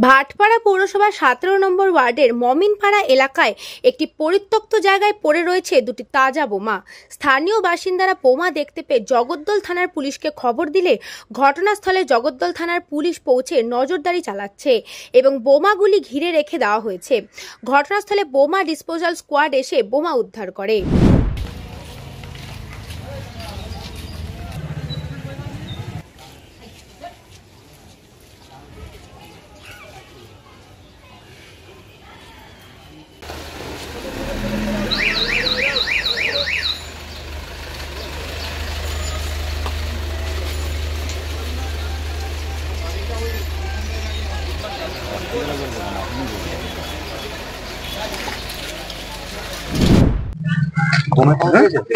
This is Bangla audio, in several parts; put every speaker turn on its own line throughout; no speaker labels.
ভাটপাড়া পৌরসভার 17 নম্বর ওয়ার্ডের মমিনপাড়া এলাকায় একটি পরিত্যক্ত জায়গায় পড়ে রয়েছে দুটি তাজা বোমা। স্থানীয় বাসিন্দারা বোমা দেখতে পেয়ে জগদ্দল থানার পুলিশকে খবর দিলে ঘটনাস্থলে জগদ্দল থানার পুলিশ পৌঁছে নজরদারি চালাচ্ছে এবং বোমাগুলি ঘিরে রেখে দেওয়া হয়েছে। ঘটনাস্থলে বোমা ডিসপোজাল স্কোয়াড এসে বোমা উদ্ধার করে।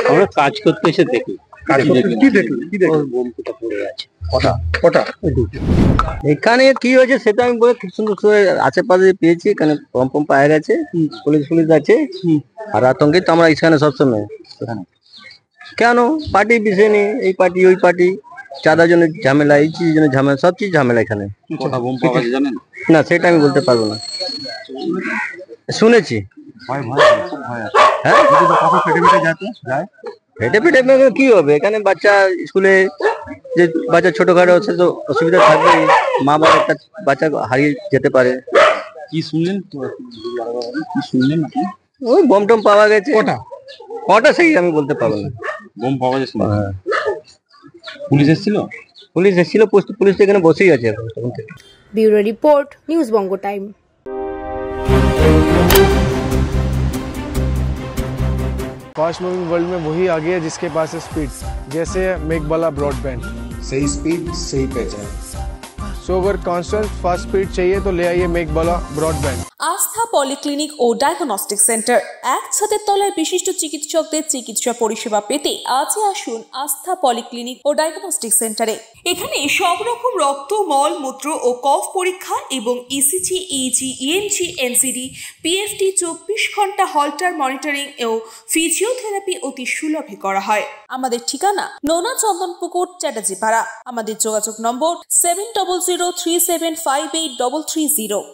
আমরা কাজ করতে এসে দেখি এখানে কি হয়েছে সেটা আমি বলে খুব সুন্দর করে আশেপাশে পেয়েছি। এখানে পম্প পাওয়া গেছে, পুলিশ আছে, আর আতঙ্কিত আমরা এখানে সবসময়। কেন পার্টি বিষয় নেই, এই পার্টি ওই পার্টি, চাঁদার জন্য ঝামেলা, এই চিজের জন্য ঝামেলা, সব চিজ ঝামেলা এখানে। না সেটা আমি বলতে পারবো না, শুনেছি। হেঁটে ফেটে কি হবে, এখানে বাচ্চা স্কুলে যে বাচ্চা ছোটখাটো হচ্ছে তো অসুবিধা থাকবে, মা বাবা একটা বাচ্চা হারিয়ে যেতে পারে।
কি শুনলেন
ওই বম টম পাওয়া গেছে। কটা সেই আমি বলতে পারবো না।
বোম পাওয়া যাচ্ছে। পুলিশ এসেছিল? পুলিশ
এখানে বসেই আছে তখন থেকে।
ব্যুরো রিপোর্ট, নিউজ বঙ্গ টাইম।
फास्ट मूविंग वर्ल्ड में वही आ गया जिसके पास है स्पीड, जैसे मेघबाला ब्रॉडबैंड।
सही स्पीड सही पहचान।
सो अगर कांस्टेंट फास्ट स्पीड चाहिए तो ले आइए मेघबाला ब्रॉडबैंड।
আস্থা পলিক্লিনিক ও ডায়াগনস্টিক সেন্টার, এক ছাদের তলায় বিশিষ্ট চিকিৎসকদের চিকিৎসা পরিষেবা পেতে আজই আসুন আস্থা পলিক্লিনিক ও ডায়াগনস্টিক সেন্টারে। এখানে সব রকম রক্ত, মল, মূত্র ও কফ পরীক্ষা এবং ECG, easy, ENG, NCD, PFT 24 ঘন্টা হল্টার মনিটরিং ও ফিজিওথেরাপি অতি সুলভে করা হয়। আমাদের ঠিকানা নোনা চন্দনপুকুর, চ্যাটার্জিপাড়া। আমাদের যোগাযোগ নম্বর 7003758330।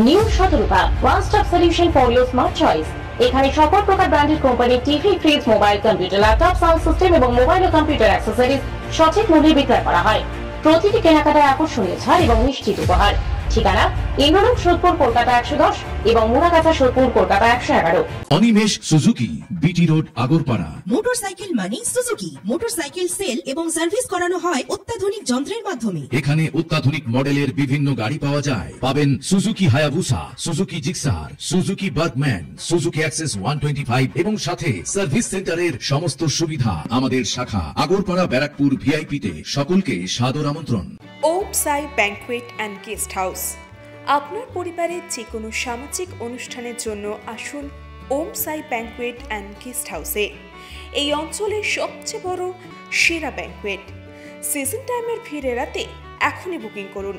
New Shatarupa, one stop solution for your smart choice. এখানে সকল প্রকার ব্র্যান্ডেড কোম্পানির TV, fridge, mobile, computer, laptop, sound system এবং মোবাইল ও কম্পিউটার অ্যাক্সেসরিজ সঠিক মূল্যে বিক্রয় করা হয়। প্রতিটি কেনাকাটায় আকর্ষণীয় ছাড় এবং নিশ্চিত উপহার। ঠিকানা ইন্দ্রনগর, সোদপুর, কলকাতা 110 এবং Muragachha, Sodepur, Kolkata 111।
Animesh Suzuki, BT road, Agarpara.
Motorcycle মানে সুজুকি। মোটরসাইকেল সেল এবং সার্ভিস করানো হয় অত্যাধুনিক যন্ত্রের মাধ্যমে।
এখানে অত্যাধুনিক মডেলের বিভিন্ন গাড়ি পাওয়া যায়। পাবেন Suzuki Hayabusa, Suzuki Gixxer, Suzuki Bergman, Suzuki access 125 এবং সাথে সার্ভিস সেন্টারের সমস্ত সুবিধা। আমাদের শাখা আগরপাড়া, ব্যারাকপুর ভিআইপি তে। সকলকে সাদর আমন্ত্রণ।
ওম সাই ব্যাংকুয়েট অ্যান্ড গেস্ট হাউস। আপনার পরিবারের যে কোনো সামাজিক অনুষ্ঠানের জন্য আসুন ওম সাই ব্যাংকুয়েট অ্যান্ড গেস্ট হাউসে। এই অঞ্চলের সবচেয়ে বড় সেরা ব্যাংকুয়েট। সিজন টাইমের ভিড় এড়াতে এখনই বুকিং করুন।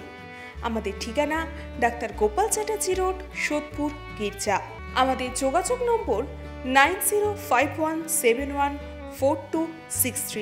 আমাদের ঠিকানা ডাক্তার গোপাল চ্যাটার্জি রোড, সোদপুর, গির্জা। আমাদের যোগাযোগ নম্বর 9051714263।